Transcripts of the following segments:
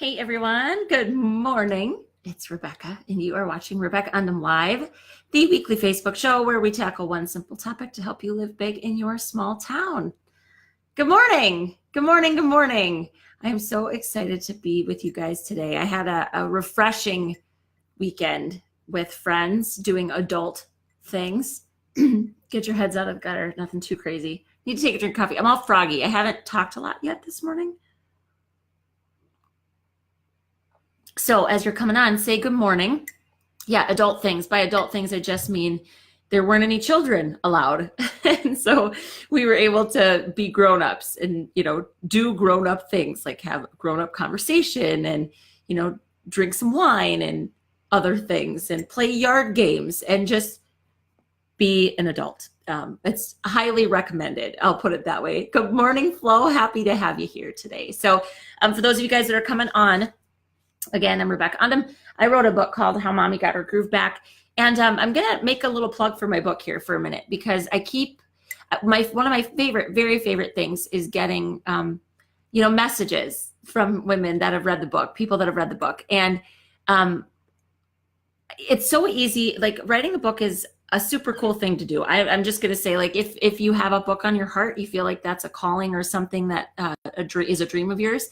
Hey everyone, good morning. It's Rebecca, and you are watching Rebecca on Them Live, the weekly Facebook show where we tackle one simple topic to help you live big in your small town. Good morning. Good morning. Good morning. I am so excited to be with you guys today. I had a refreshing weekend with friends doing adult things. Get your heads out of the gutter, nothing too crazy. Need to take a drink of coffee. I'm all froggy. I haven't talked a lot yet this morning. So as you're coming on, say good morning. Yeah, adult things. By adult things, I just mean there weren't any children allowed. And so we were able to be grown-ups and, do grown-up things like have grown-up conversation and, drink some wine and other things and play yard games and just be an adult. It's highly recommended. I'll put it that way. Good morning, Flo. Happy to have you here today. So for those of you guys that are coming on, again, I'm Rebecca Ondem. I wrote a book called How Mommy Got Her Groove Back. And I'm going to make a little plug for my book here for a minute because I keep one of my very favorite things is getting, messages from women that have read the book, people that have read the book. And it's so easy. Like writing a book is a super cool thing to do. I'm just going to say, like, if you have a book on your heart, you feel like that's a calling or something that is a dream of yours,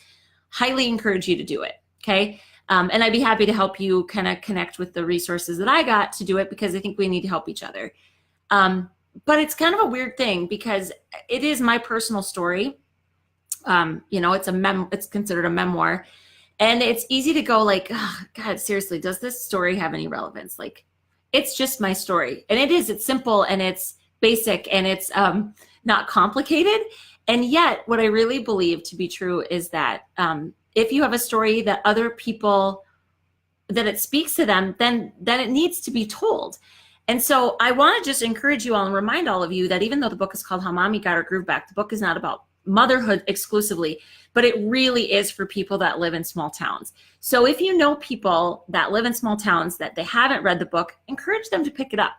highly encourage you to do it. Okay. And I'd be happy to help you kind of connect with the resources that I got to do it because I think we need to help each other. But it's kind of a weird thing because it is my personal story. It's considered a memoir, and it's easy to go like, oh, God, seriously, does this story have any relevance? Like, it's just my story, and it's simple and it's basic and it's not complicated. And yet what I really believe to be true is that if you have a story that other people, that it speaks to them, then it needs to be told. And so I want to just encourage you all and remind all of you that even though the book is called How Mommy Got Her Groove Back, the book is not about motherhood exclusively, but it really is for people that live in small towns. So if you know people that live in small towns that they haven't read the book, encourage them to pick it up.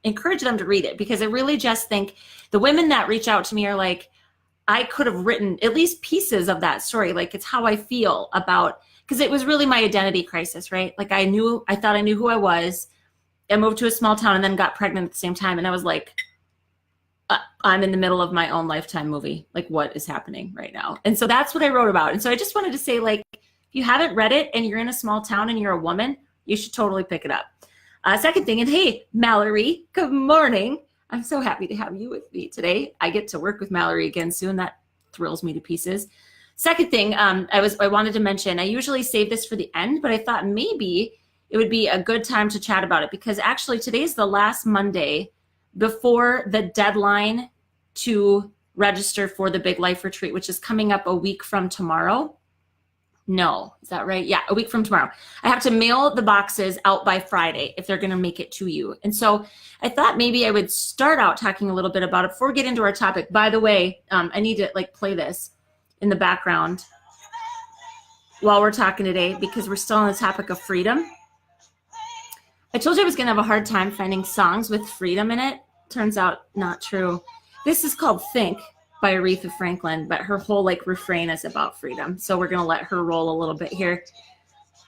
Encourage them to read it, because I really just think the women that reach out to me are like, I could have written at least pieces of that story. Like, it's how I feel about, because it was really my identity crisis, right? Like I thought I knew who I was. I moved to a small town and then got pregnant at the same time. And I was like, I'm in the middle of my own Lifetime movie. Like, what is happening right now? And so that's what I wrote about. And so I just wanted to say, like, if you haven't read it and you're in a small town and you're a woman, you should totally pick it up. Second thing, and hey, Mallory, good morning. I'm so happy to have you with me today. I get to work with Mallory again soon. That thrills me to pieces. Second thing, I wanted to mention, I usually save this for the end, but I thought maybe it would be a good time to chat about it because actually today's the last Monday before the deadline to register for the Big Life Retreat, which is coming up a week from tomorrow. No, is that right? Yeah, a week from tomorrow. I have to mail the boxes out by Friday if they're going to make it to you. And so I thought maybe I would start out talking a little bit about it before we get into our topic. By the way, I need to play this in the background while we're talking today because we're still on the topic of freedom. I told you I was going to have a hard time finding songs with freedom in it. Turns out not true. This is called Think by Aretha Franklin, but her whole refrain is about freedom. So we're going to let her roll a little bit here.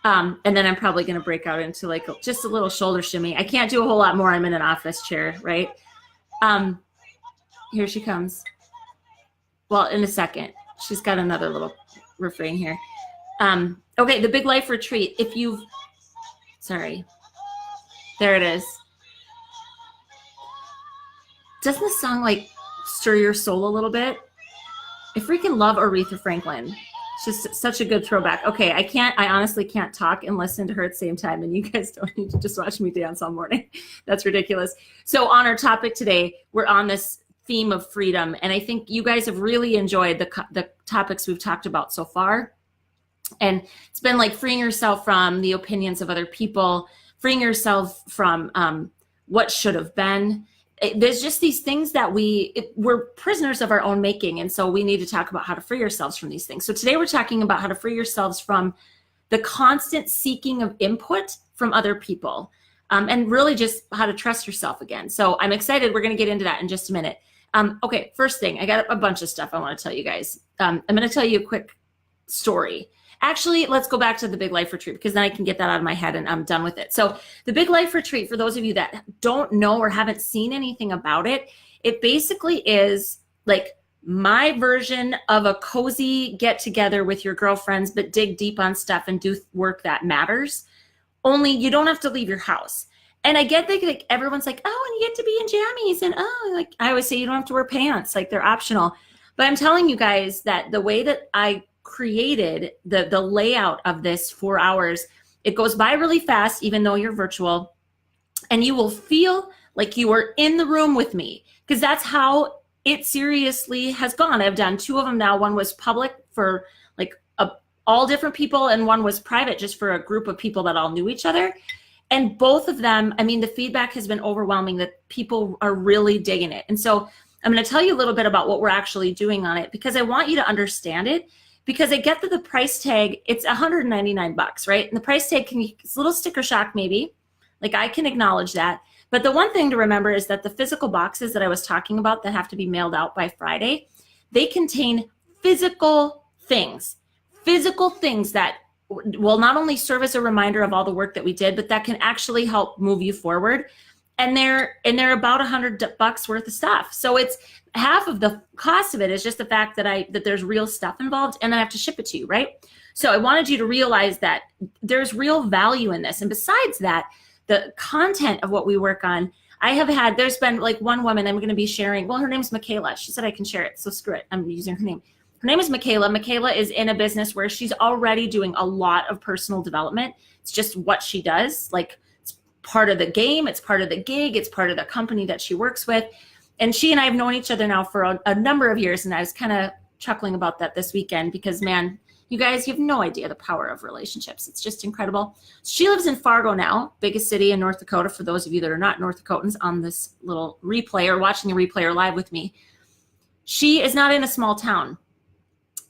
And then I'm probably going to break out into just a little shoulder shimmy. I can't do a whole lot more. I'm in an office chair, right? Here she comes. Well, in a second. She's got another little refrain here. Okay, the Big Life Retreat. Sorry. There it is. Doesn't this song stir your soul a little bit? I freaking love Aretha Franklin. She's such a good throwback. Okay, I honestly can't talk and listen to her at the same time, and you guys don't need to just watch me dance all morning. That's ridiculous. So on our topic today, we're on this theme of freedom, and I think you guys have really enjoyed the topics we've talked about so far. And it's been freeing yourself from the opinions of other people, freeing yourself from what should have been. There's just these things that we're prisoners of our own making. And so we need to talk about how to free ourselves from these things. So today we're talking about how to free yourselves from the constant seeking of input from other people, and really just how to trust yourself again. So I'm excited. We're going to get into that in just a minute. Okay, first thing, I got a bunch of stuff I want to tell you guys. I'm going to tell you a quick story. Actually, let's go back to the Big Life Retreat, because then I can get that out of my head and I'm done with it. So the Big Life Retreat, for those of you that don't know or haven't seen anything about it, it basically is like my version of a cozy get together with your girlfriends, but dig deep on stuff and do work that matters. Only you don't have to leave your house. And I get that like everyone's like, oh, and you get to be in jammies, and oh, like I always say, you don't have to wear pants, like they're optional. But I'm telling you guys that the way that I created the layout of this 4 hours, it goes by really fast, even though you're virtual, and you will feel like you are in the room with me, because that's how it seriously has gone. I've done 2 of them now. One was public for like all different people, and one was private just for a group of people that all knew each other. And both of them, I mean, the feedback has been overwhelming that people are really digging it. And so I'm going to tell you a little bit about what we're actually doing on it, because I want you to understand it, because I get that the price tag, it's $199, right? And the price tag it's a little sticker shock maybe, like I can acknowledge that. But the one thing to remember is that the physical boxes that I was talking about that have to be mailed out by Friday, they contain physical things that will not only serve as a reminder of all the work that we did, but that can actually help move you forward. And they're about $100 worth of stuff. So it's half of the cost of it is just the fact that there's real stuff involved, and I have to ship it to you, right? So I wanted you to realize that there's real value in this. And besides that, the content of what we work on, there's been like one woman I'm going to be sharing. Well, her name's Michaela. She said I can share it. So screw it. I'm using her name. Her name is Michaela. Michaela is in a business where she's already doing a lot of personal development. It's just what she does. Like, it's part of the game. It's part of the gig. It's part of the company that she works with. And she and I have known each other now for a number of years. And I was kind of chuckling about that this weekend because, man, you guys, you have no idea the power of relationships. It's just incredible. She lives in Fargo now, biggest city in North Dakota, for those of you that are not North Dakotans on this little replay or watching the replay or live with me. She is not in a small town.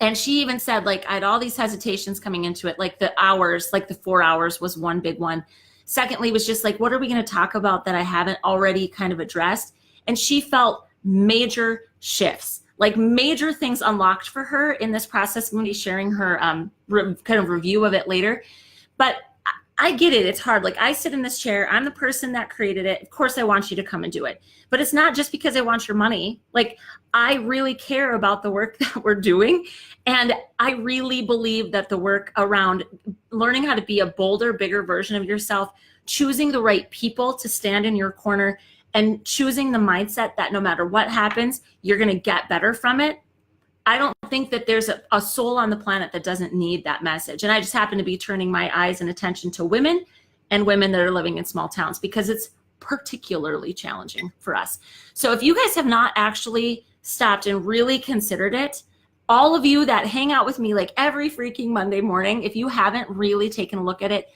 And she even said, like, I had all these hesitations coming into it, like the hours, like the 4 hours was one big one. Secondly, was just like, what are we going to talk about that I haven't already kind of addressed? And she felt major shifts, like major things unlocked for her in this process. I'm going to be sharing her kind of review of it later. But I get it. It's hard. Like, I sit in this chair. I'm the person that created it. Of course, I want you to come and do it. But it's not just because I want your money. Like, I really care about the work that we're doing. And I really believe that the work around learning how to be a bolder, bigger version of yourself, choosing the right people to stand in your corner, and choosing the mindset that no matter what happens, you're going to get better from it. I don't think that there's a soul on the planet that doesn't need that message. And I just happen to be turning my eyes and attention to women and women that are living in small towns, because it's particularly challenging for us. So if you guys have not actually stopped and really considered it, all of you that hang out with me like every freaking Monday morning, if you haven't really taken a look at it,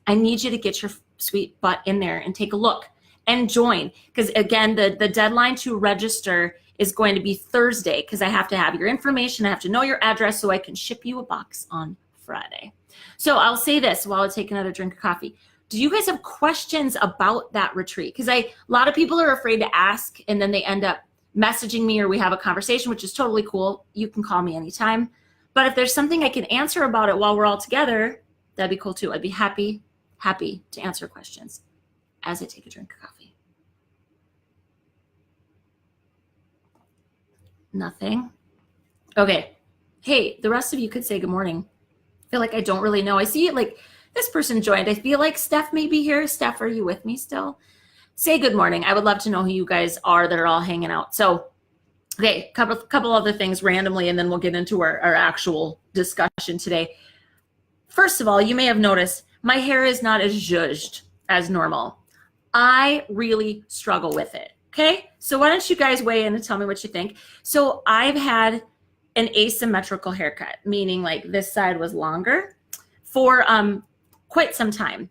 I need you to get your sweet butt in there and take a look and join. Because again, the deadline to register is going to be Thursday, because I have to have your information. I have to know your address so I can ship you a box on Friday. So I'll say this while I take another drink of coffee. Do you guys have questions about that retreat? Because a lot of people are afraid to ask, and then they end up messaging me or we have a conversation, which is totally cool. You can call me anytime. But if there's something I can answer about it while we're all together, that'd be cool too. I'd be happy to answer questions as I take a drink of coffee. Nothing. Okay. Hey, the rest of you could say good morning. I feel like I don't really know. I see it like this person joined. I feel like Steph may be here. Steph, are you with me still? Say good morning. I would love to know who you guys are that are all hanging out. So, okay, couple other things randomly, and then we'll get into our actual discussion today. First of all, you may have noticed my hair is not as zhuzhed as normal. I really struggle with it. Okay, so why don't you guys weigh in and tell me what you think. So I've had an asymmetrical haircut, meaning like this side was longer for quite some time.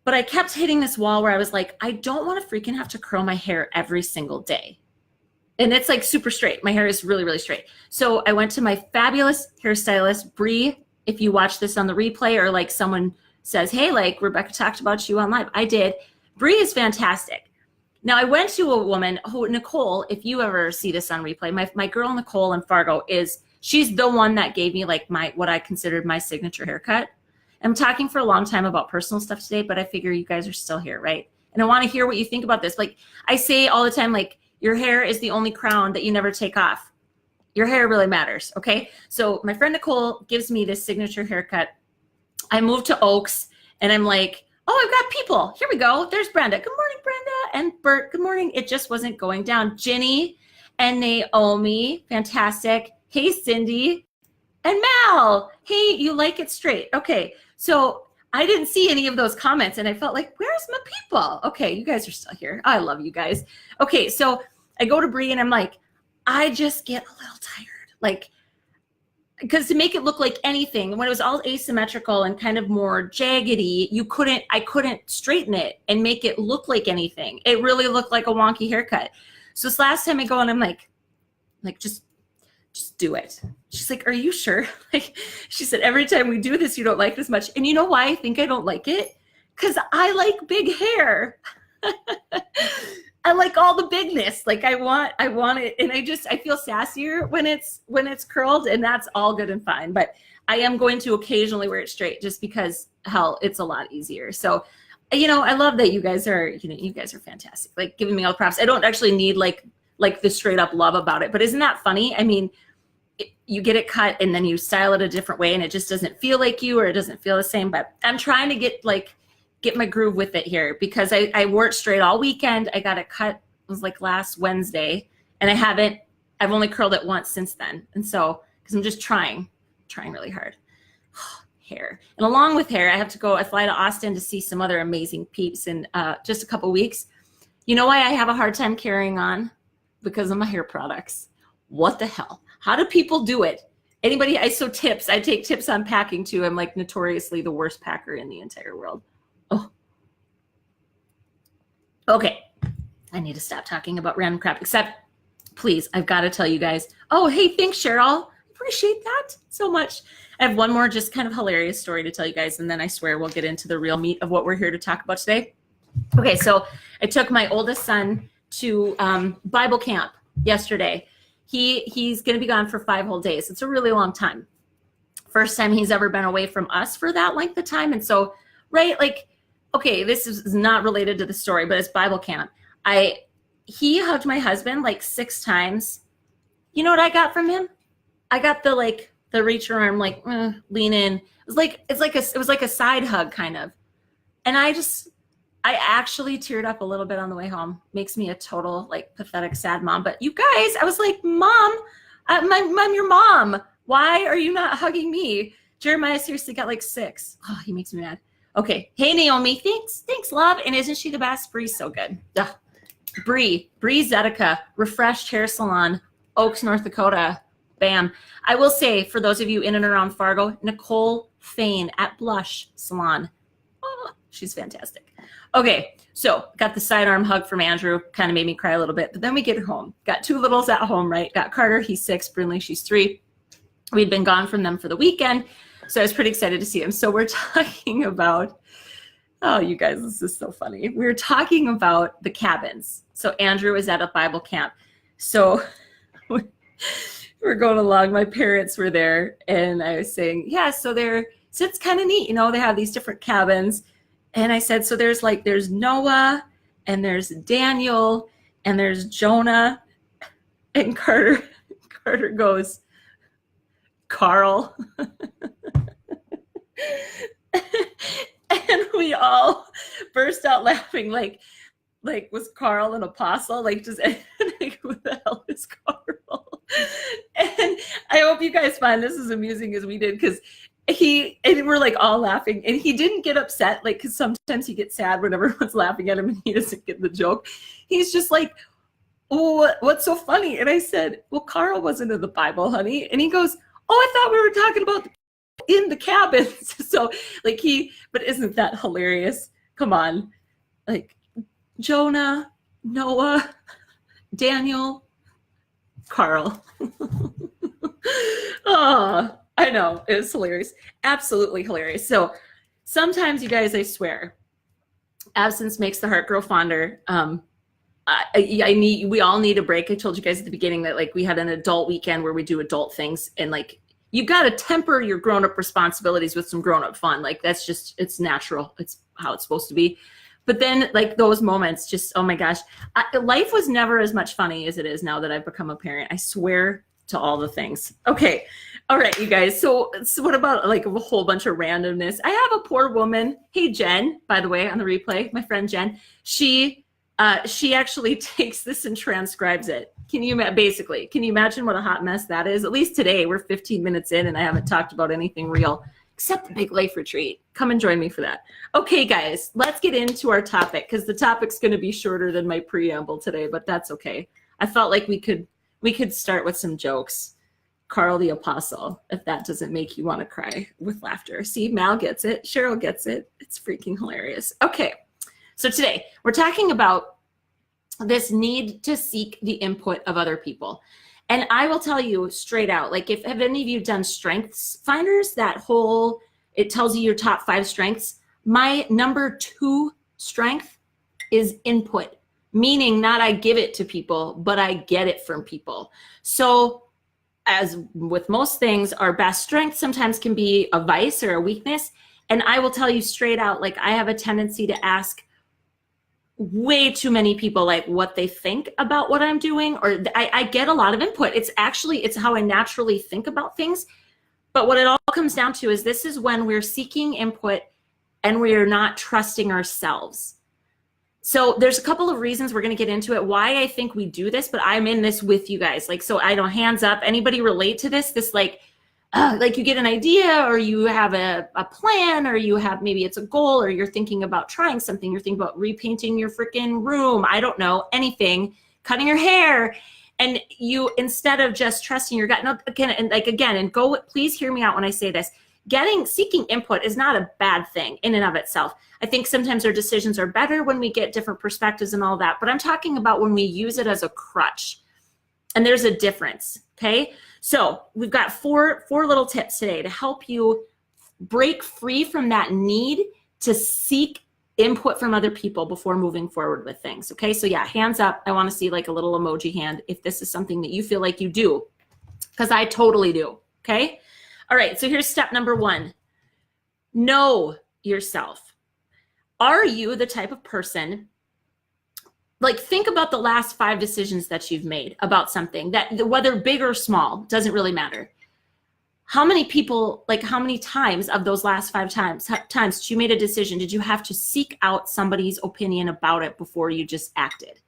But I kept hitting this wall where I was like, I don't want to freaking have to curl my hair every single day. And it's like super straight. My hair is really, really straight. So I went to my fabulous hairstylist, Bree. If you watch this on the replay, or like someone says, hey, like Rebecca talked about you on live, I did. Bree is fantastic. Now, I went to a woman who, Nicole, if you ever see this on replay, my girl Nicole in Fargo is She's the one that gave me like what I considered my signature haircut. I'm talking for a long time about personal stuff today, but I figure you guys are still here, right? And I want to hear what you think about this. Like I say all the time, like your hair is the only crown that you never take off. Your hair really matters, okay? So my friend Nicole gives me this signature haircut. I moved to Oaks and I'm like, oh, I've got people. Here we go. There's Brenda. Good morning, Brenda. And Bert, good morning. It just wasn't going down. Ginny and Naomi, fantastic. Hey, Cindy. And Mal, hey, you like it straight. Okay, so I didn't see any of those comments and I felt like, where's my people? Okay, you guys are still here. I love you guys. Okay, so I go to Bree and I'm like, I just get a little tired. Like, because to make it look like anything, when it was all asymmetrical and kind of more jaggedy, I couldn't straighten it and make it look like anything. It really looked like a wonky haircut. So this last time I go and I'm like just do it. She's like, are you sure? Like she said, every time we do this, you don't like it as much. And you know why I think I don't like it? Because I like big hair. I like all the bigness. Like I want it. And I feel sassier when it's curled, and that's all good and fine. But I am going to occasionally wear it straight just because hell, it's a lot easier. So, I love that you guys are fantastic. Like giving me all the props. I don't actually need like the straight up love about it, but isn't that funny? I mean, you get it cut and then you style it a different way and it just doesn't feel like you, or it doesn't feel the same. But I'm trying to get my groove with it here because I wore it straight all weekend. I got it cut, it was like last Wednesday, and I've only curled it once since then. And so, because I'm just trying really hard. Hair. And along with hair, I fly to Austin to see some other amazing peeps in just a couple weeks. You know why I have a hard time carrying on? Because of my hair products. What the hell? How do people do it? Anybody? I take tips on packing too. I'm like notoriously the worst packer in the entire world. Oh. Okay. I need to stop talking about random crap, except please, I've got to tell you guys. Oh, hey, thanks, Cheryl. Appreciate that so much. I have one more just kind of hilarious story to tell you guys, and then I swear we'll get into the real meat of what we're here to talk about today. Okay, so I took my oldest son to Bible camp yesterday. He's going to be gone for 5 whole days. It's a really long time. First time he's ever been away from us for that length of time. And so, right, like, okay, this is not related to the story, but it's Bible camp. He hugged my husband like 6 times. You know what I got from him? I got the reach arm, like lean in. It was like a side hug kind of. And I actually teared up a little bit on the way home. Makes me a total like pathetic, sad mom. But you guys, I was like, Mom, I'm your mom. Why are you not hugging me? Jeremiah seriously got like 6. Oh, he makes me mad. Okay. Hey, Naomi. Thanks, love. And isn't she the best? Bree's so good. Ugh. Bree Zedeca, Refreshed Hair Salon, Oaks, North Dakota. Bam. I will say, for those of you in and around Fargo, Nicole Fain at Blush Salon. Oh, she's fantastic. Okay, so got the sidearm hug from Andrew. Kind of made me cry a little bit. But then we get home. Got 2 littles at home, right? Got Carter, he's 6. Brinley, she's 3. We'd been gone from them for the weekend. So I was pretty excited to see him. So we're talking about, oh, you guys, this is so funny. We were talking about the cabins. So Andrew is at a Bible camp. So we're going along. My parents were there, and I was saying, yeah, so it's kind of neat. They have these different cabins. And I said, so there's Noah, and there's Daniel, and there's Jonah. And Carter goes, Carl. And we all burst out laughing, like was Carl an apostle? Like, who the hell is Carl? And I hope you guys find this as amusing as we did, because we're like all laughing, and he didn't get upset, like, because sometimes he gets sad when everyone's laughing at him and he doesn't get the joke. He's just like, oh, what's so funny? And I said, well, Carl wasn't in the Bible, honey. And he goes, oh, I thought we were talking about in the cabins. So like but isn't that hilarious? Come on. Like Jonah, Noah, Daniel, Carl. Oh, I know. It was hilarious. Absolutely hilarious. So sometimes, you guys, I swear, absence makes the heart grow fonder. we all need a break. I told you guys at the beginning that like we had an adult weekend where we do adult things, and like you got to temper your grown-up responsibilities with some grown-up fun. Like that's just, it's natural. It's how it's supposed to be. But then like those moments just, oh my gosh, life was never as much funny as it is now that I've become a parent. I swear to all the things. Okay. All right, you guys. So what about like a whole bunch of randomness? I have a poor woman. Hey, Jen, by the way, on the replay, my friend Jen, she actually takes this and transcribes it. Can you imagine what a hot mess that is? At least today, we're 15 minutes in and I haven't talked about anything real except the big life retreat. Come and join me for that. Okay, guys, let's get into our topic because the topic's going to be shorter than my preamble today, but that's okay. I felt like we could start with some jokes. Carl the Apostle, if that doesn't make you want to cry with laughter. See, Mal gets it. Cheryl gets it. It's freaking hilarious. Okay, so today we're talking about this need to seek the input of other people. And I will tell you straight out, like have any of you done Strengths Finders, it tells you your top 5 strengths. My number 2 strength is input, meaning not I give it to people, but I get it from people. So as with most things, our best strength sometimes can be a vice or a weakness. And I will tell you straight out, like I have a tendency to ask way too many people like what they think about what I'm doing, or I get a lot of input. It's how I naturally think about things. But what it all comes down to is this is when we're seeking input and we are not trusting ourselves. So there's a couple of reasons we're going to get into it, why I think we do this, but I'm in this with you guys. Like, so I don't, hands up, anybody relate to this? This like you get an idea or you have a plan or you have, maybe it's a goal or you're thinking about trying something. You're thinking about repainting your freaking room. I don't know, anything, cutting your hair. And you, instead of just trusting your gut, and go, please hear me out when I say this, seeking input is not a bad thing in and of itself. I think sometimes our decisions are better when we get different perspectives and all that, but I'm talking about when we use it as a crutch. And there's a difference, okay? So we've got four little tips today to help you break free from that need to seek input from other people before moving forward with things, okay? So yeah, hands up. I want to see like a little emoji hand if this is something that you feel like you do, because I totally do, okay? All right, so here's step number 1. Know yourself. Are you the type of person, like think about the last 5 decisions that you've made about something, that whether big or small, doesn't really matter. How many people, like how many times of those last 5 times you made a decision, did you have to seek out somebody's opinion about it before you just acted?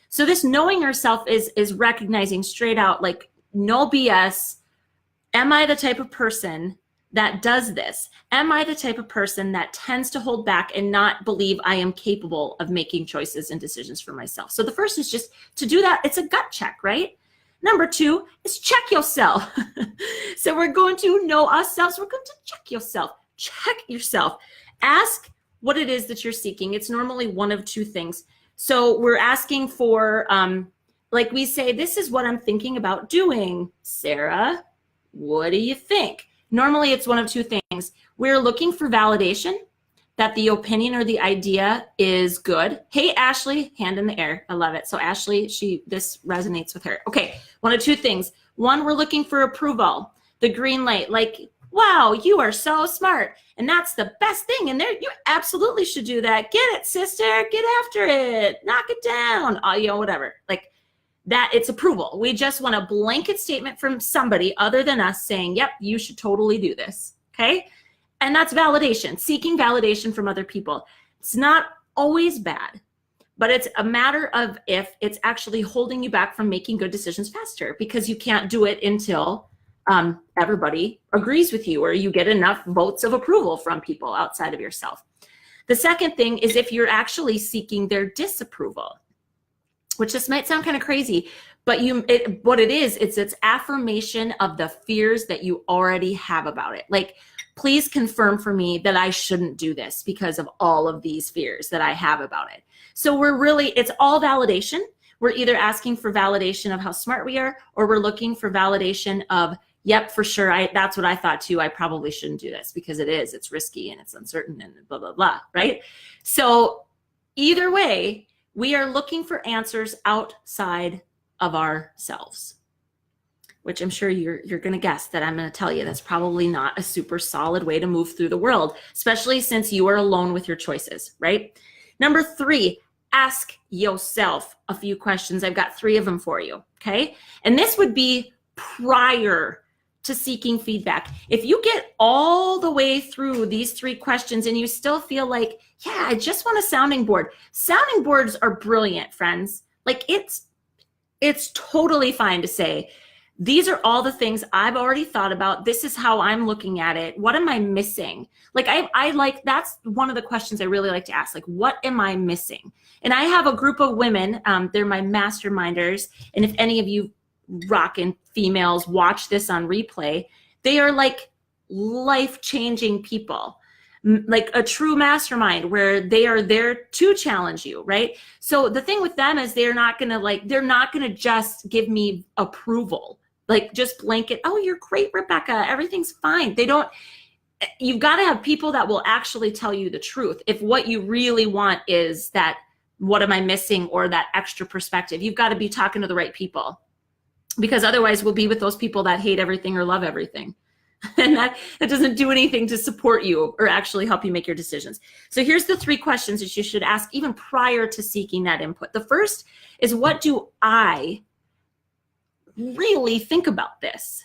So this knowing yourself is recognizing straight out, like no BS. Am I the type of person that does this? Am I the type of person that tends to hold back and not believe I am capable of making choices and decisions for myself? So the first is just to do that. It's a gut check, right? Number 2 is check yourself. So we're going to know ourselves. We're going to check yourself. Check yourself. Ask what it is that you're seeking. It's normally one of 2 things. So we're asking for, like we say, this is what I'm thinking about doing. Sarah, what do you think? Normally it's one of 2 things. We're looking for validation that the opinion or the idea is good. Hey, Ashley, hand in the air. I love it. So Ashley, this resonates with her. Okay, one of 2 things. 1, we're looking for approval, the green light, like, wow, you are so smart. And that's the best thing. And you absolutely should do that. Get it, sister, get after it, knock it down, whatever. Like that, it's approval. We just want a blanket statement from somebody other than us saying, yep, you should totally do this, okay? And that's validation, seeking validation from other people. It's not always bad, but it's a matter of if it's actually holding you back from making good decisions faster, because you can't do it until everybody agrees with you or you get enough votes of approval from people outside of yourself. The second thing is if you're actually seeking their disapproval, which just might sound kind of crazy, but what it is, it's affirmation of the fears that you already have about it. Like, please confirm for me that I shouldn't do this because of all of these fears that I have about it. So it's all validation. We're either asking for validation of how smart we are, or we're looking for validation of, yep, for sure, that's what I thought too. I probably shouldn't do this because it's risky and it's uncertain and blah, blah, blah, right? So either way, we are looking for answers outside of ourselves, which I'm sure you're going to guess that I'm going to tell you that's probably not a super solid way to move through the world, especially since you are alone with your choices, right? Number 3, ask yourself a few questions. I've got 3 of them for you, okay? And this would be prior to seeking feedback. If you get all the way through these 3 questions and you still feel like, yeah, I just want a sounding board. Sounding boards are brilliant, friends. Like it's totally fine to say, these are all the things I've already thought about. This is how I'm looking at it. What am I missing? Like I like, that's one of the questions I really like to ask. Like, what am I missing? And I have a group of women, they're my masterminders. And if any of you rockin' females watch this on replay, they are like life-changing people, like a true mastermind where they are there to challenge you, right? So the thing with them is they're not gonna just give me approval, like just blanket, oh, you're great, Rebecca, everything's fine. You've got to have people that will actually tell you the truth. If what you really want is that, what am I missing, or that extra perspective, you've got to be talking to the right people, because otherwise we'll be with those people that hate everything or love everything. And that doesn't do anything to support you or actually help you make your decisions. So here's the 3 questions that you should ask even prior to seeking that input. The first is, what do I really think about this?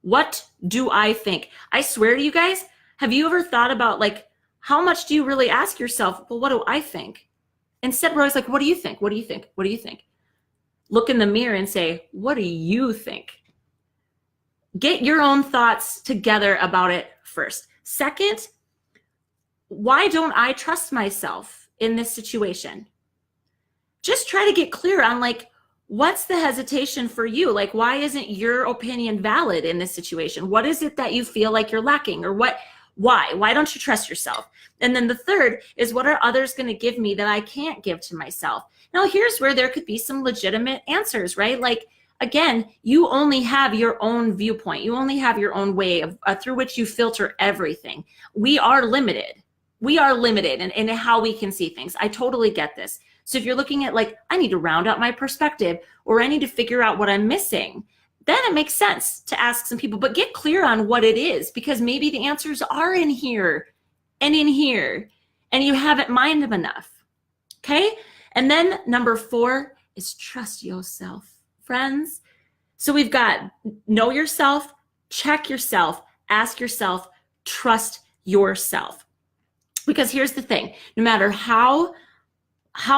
What do I think? I swear to you guys, have you ever thought about, like, how much do you really ask yourself, well, what do I think? Instead, we're always like, what do you think? What do you think? What do you think? Look in the mirror and say, what do you think? Get your own thoughts together about it first. Second, why don't I trust myself in this situation? Just try to get clear on, like, what's the hesitation for you? Like, why isn't your opinion valid in this situation? What is it that you feel like you're lacking, or why don't you trust yourself? And then the third is, what are others going to give me that I can't give to myself? Now, here's where there could be some legitimate answers, right? Like, again, you only have your own viewpoint. You only have your own way of through which you filter everything. We are limited. In how we can see things. I totally get this. So if you're looking at, like, I need to round out my perspective, or I need to figure out what I'm missing, then it makes sense to ask some people, but get clear on what it is, because maybe the answers are in here and in here, and you haven't mined them enough. Okay. And then number 4 is trust yourself, friends. So we've got know yourself, check yourself, ask yourself, trust yourself. Because here's the thing, no matter how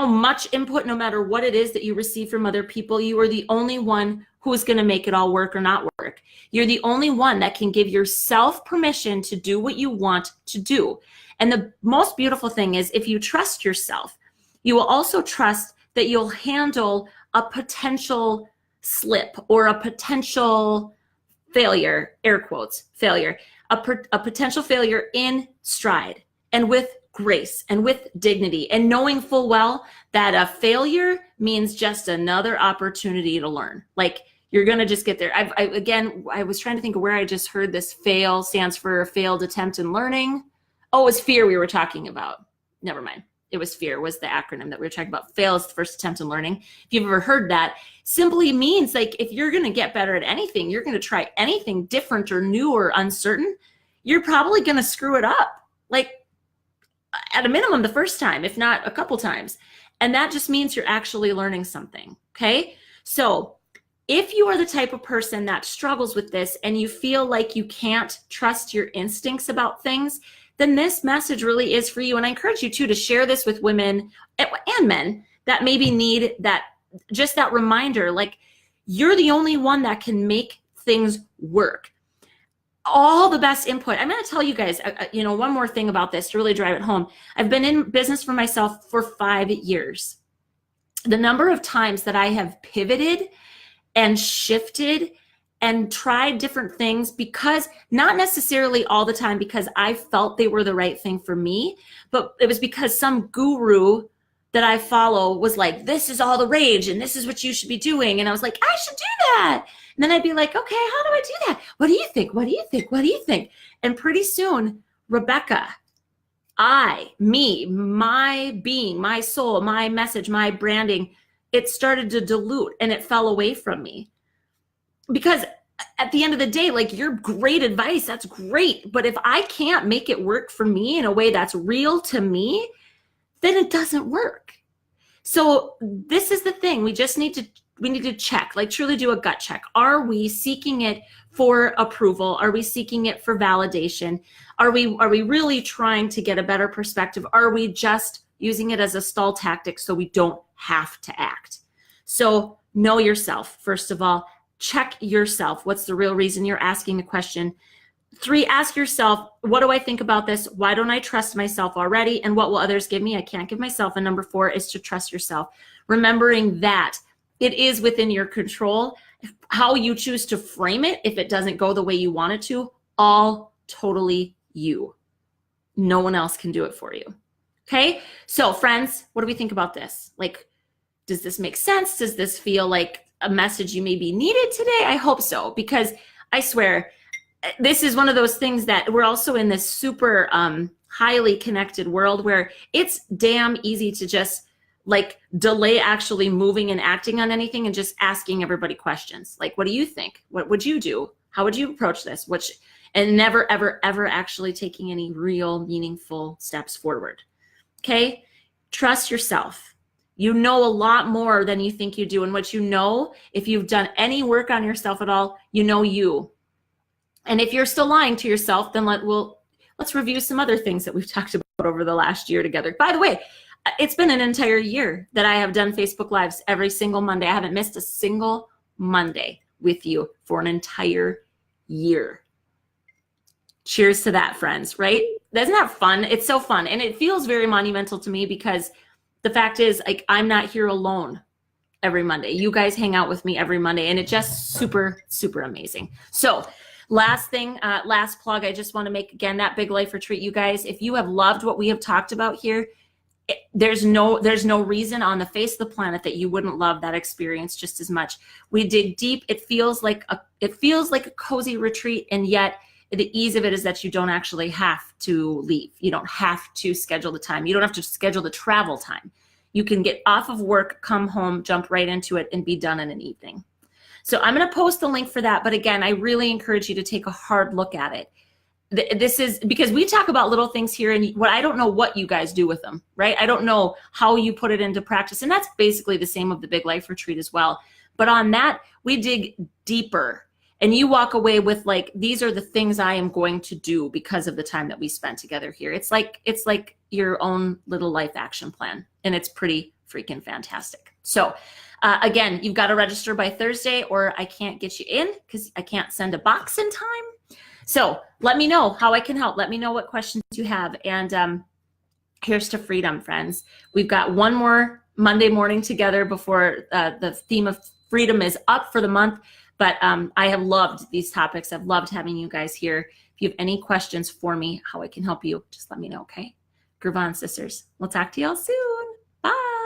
much input, no matter what it is that you receive from other people, you are the only one who is going to make it all work or not work. You're the only one that can give yourself permission to do what you want to do. And the most beautiful thing is, if you trust yourself, you will also trust that you'll handle a potential slip or a potential failure, air quotes, failure, a potential failure in stride, and with grace and with dignity, and knowing full well that a failure means just another opportunity to learn. Like, you're going to just get there. I was trying to think of where I just heard this. FAIL stands for failed attempt in learning. Oh, it was fear we were talking about. Never mind. It was fear was the acronym that we were talking about. FAIL is the first attempt in learning. If you've ever heard that, simply means, like, if you're going to get better at anything, you're going to try anything different or new or uncertain, you're probably going to screw it up. Like, at a minimum the first time, if not a couple times. And that just means you're actually learning something, okay? So if you are the type of person that struggles with this and you feel like you can't trust your instincts about things, then this message really is for you. And I encourage you too to share this with women and men that maybe need that, just that reminder, like, you're the only one that can make things work. All the best input. I'm going to tell you guys, one more thing about this to really drive it home. I've been in business for myself for 5 years. The number of times that I have pivoted and shifted and tried different things, because not necessarily all the time because I felt they were the right thing for me, but it was because some guru that I follow was like, this is all the rage and this is what you should be doing. And I was like, I should do that. And then I'd be like, okay, how do I do that? What do you think? What do you think? What do you think? And pretty soon, Rebecca, me, my being, my soul, my message, my branding, it started to dilute and it fell away from me. Because at the end of the day, like, your great advice, that's great. But if I can't make it work for me in a way that's real to me, then it doesn't work. So this is the thing. We need to check, like, truly do a gut check. Are we seeking it for approval? Are we seeking it for validation? Are we really trying to get a better perspective? Are we just using it as a stall tactic so we don't have to act? So know yourself, first of all. Check yourself. What's the real reason you're asking a question? 3, ask yourself, what do I think about this? Why don't I trust myself already? And what will others give me? I can't give myself. And number 4 is to trust yourself. Remembering that it is within your control. How you choose to frame it, if it doesn't go the way you want it to, all totally you. No one else can do it for you. Okay? So friends, what do we think about this? Like, does this make sense? Does this feel like a message you maybe needed today? I hope so, because I swear, this is one of those things that we're also in this super highly connected world where it's damn easy to just like delay actually moving and acting on anything and just asking everybody questions. Like, what do you think? What would you do? How would you approach this? And never, ever, ever actually taking any real meaningful steps forward. Okay? Trust yourself. You know a lot more than you think you do. And what you know, if you've done any work on yourself at all, you know you. And if you're still lying to yourself, then let's review some other things that we've talked about over the last year together. By the way, it's been an entire year that I have done Facebook Lives every single Monday. I haven't missed a single Monday with you for an entire year. Cheers to that, friends, right? Isn't that fun? It's so fun. And it feels very monumental to me because the fact is, like, I'm not here alone every Monday. You guys hang out with me every Monday, and it's just super, super amazing. So last thing, last plug, I just want to make, again, that Big Life Retreat. You guys, if you have loved what we have talked about here, there's no reason on the face of the planet that you wouldn't love that experience just as much. We dig deep. It feels like a cozy retreat, and yet the ease of it is that you don't actually have to leave. You don't have to schedule the time. You don't have to schedule the travel time. You can get off of work, come home, jump right into it, and be done in an evening. So I'm going to post the link for that. But again, I really encourage you to take a hard look at it. This is because we talk about little things here, and what I don't know what you guys do with them, right? I don't know how you put it into practice. And that's basically the same of the Big Life Retreat as well. But on that, we dig deeper. And you walk away with, like, these are the things I am going to do because of the time that we spent together here. It's like your own little life action plan, and it's pretty freaking fantastic. So again, you've got to register by Thursday, or I can't get you in because I can't send a box in time. So let me know how I can help. Let me know what questions you have. And here's to freedom, friends. We've got one more Monday morning together before the theme of freedom is up for the month. But I have loved these topics. I've loved having you guys here. If you have any questions for me, how I can help you, just let me know, okay? Groove on, sisters. We'll talk to y'all soon. Bye.